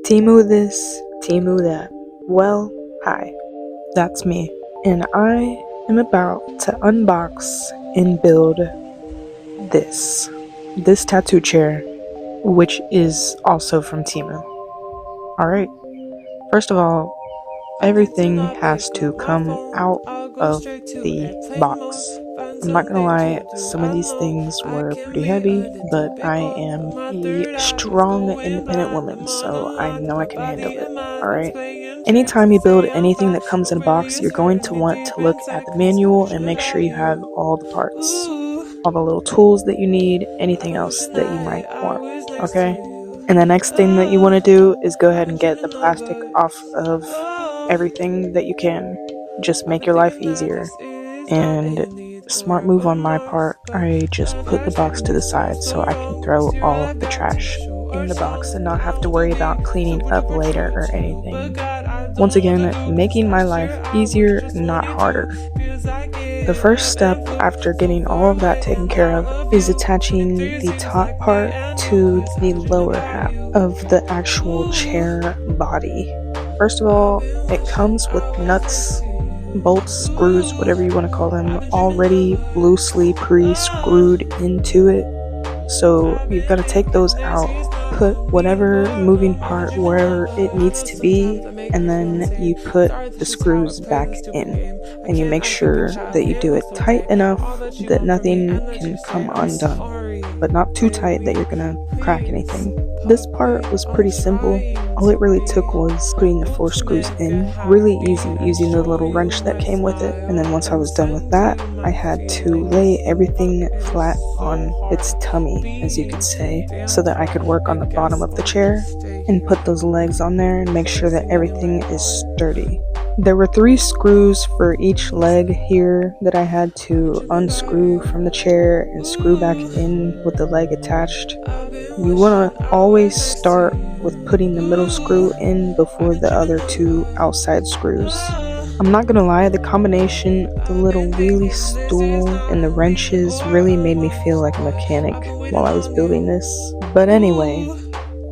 Temu this, Temu that. Well, hi, that's me, and I am about to unbox and build this tattoo chair, which is also from Temu. Alright, first of all, everything has to come out of the box. I'm not gonna lie, some of these things were pretty heavy, but I am a strong, independent woman, so I know I can handle it, alright? Anytime you build anything that comes in a box, you're going to want to look at the manual and make sure you have all the parts, all the little tools that you need, anything else that you might want, okay? And the next thing that you want to do is go ahead and get the plastic off of everything that you can. Just make your life easier. And smart move on my part, I just put the box to the side so I can throw all of the trash in the box and not have to worry about cleaning up later or anything. Once again, making my life easier, not harder. The first step after getting all of that taken care of is attaching the top part to the lower half of the actual chair body. First of all, it comes with nuts, bolts, screws, whatever you want to call them, already loosely pre-screwed into it. So you've got to take those out, put whatever moving part wherever it needs to be, and then you put the screws back in. And you make sure that you do it tight enough that nothing can come undone, but not too tight that you're gonna crack anything. This part was pretty simple. All it really took was putting the 4 screws in. Really easy using the little wrench that came with it. And then once I was done with that, I had to lay everything flat on its tummy, as you could say, so that I could work on the bottom of the chair and put those legs on there and make sure that everything is sturdy. There were 3 screws for each leg here that I had to unscrew from the chair and screw back in with the leg attached. You want to always start with putting the middle screw in before the other 2 outside screws. I'm not gonna lie, the combination of the little wheelie stool and the wrenches really made me feel like a mechanic while I was building this. But anyway,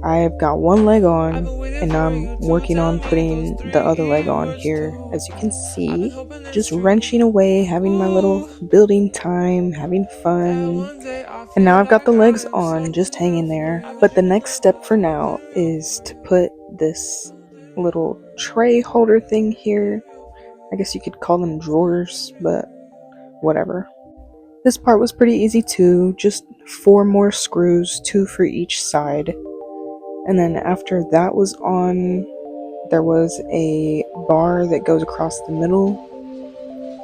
I've got one leg on, and I'm working on putting the other leg on here. As you can see, just wrenching away, having my little building time, having fun. And now I've got the legs on, just hanging there. But the next step for now is to put this little tray holder thing here. I guess you could call them drawers, but whatever. This part was pretty easy too, just 4 more screws, 2 for each side. And then after that was on, there was a bar that goes across the middle.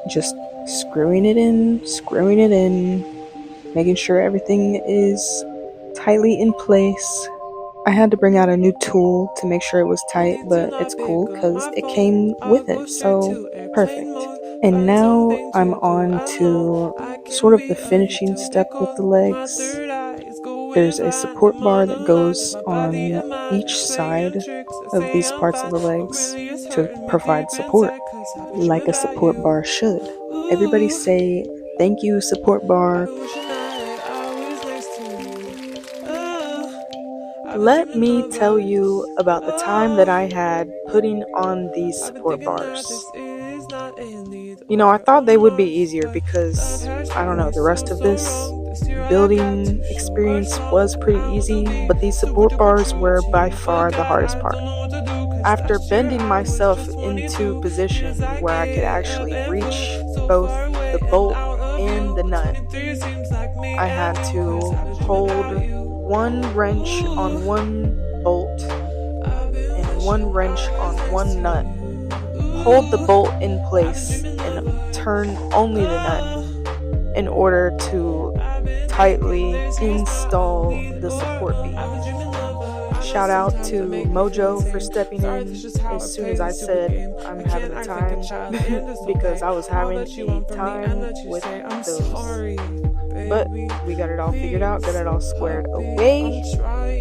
Just screwing it in, making sure everything is tightly in place. I had to bring out a new tool to make sure it was tight, but it's cool because it came with it, so perfect. And now I'm on to sort of the finishing step with the legs. There's a support bar that goes on each side of these parts of the legs to provide support, like a support bar should. Everybody say, "Thank you, support bar." Let me tell you about the time that I had putting on these support bars. You know, I thought they would be easier because, I don't know, the rest of this building experience was pretty easy, but these support bars were by far the hardest part. After bending myself into position where I could actually reach both the bolt and the nut, I had to hold one wrench on one bolt and one wrench on one nut, hold the bolt in place and turn only the nut in order to tightly install the support beam. Shout out to Mojo for stepping in as soon as I said I'm having a time because I was having a time with those. But we got it all figured out, got it all squared away.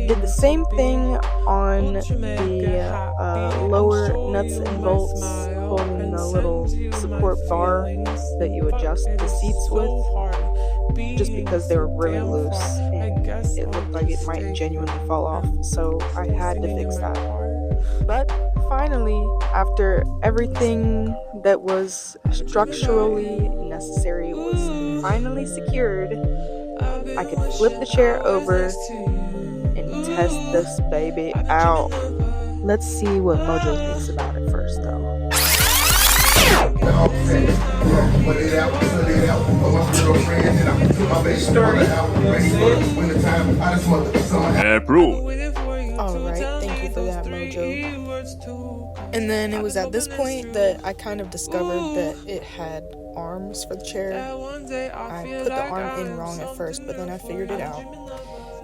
Did the same thing on the lower nuts and bolts, holding the little support bar that you adjust the seats with, just because they were really loose and it looked like it might genuinely fall off, so I had to fix that. But finally, after everything that was structurally necessary was finally secured, I could flip the chair over and test this baby out. Let's see what Mojo thinks about it first, though. Alright, thank you for that, Mojo. And then it was at this point that I kind of discovered that it had arms for the chair. I put the arm in wrong at first, but then I figured it out.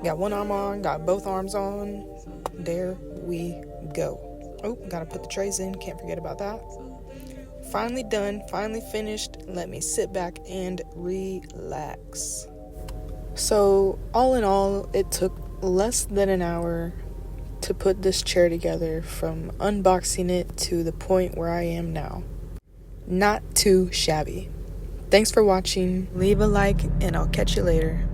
Got one arm on, got both arms on. There we go. Oh, gotta put the trays in, can't forget about that. Finally done, finally finished. Let me sit back and relax. So, all in all, it took less than an hour to put this chair together, from unboxing it to the point where I am now. Not too shabby. Thanks for watching. Leave a like, and I'll catch you later.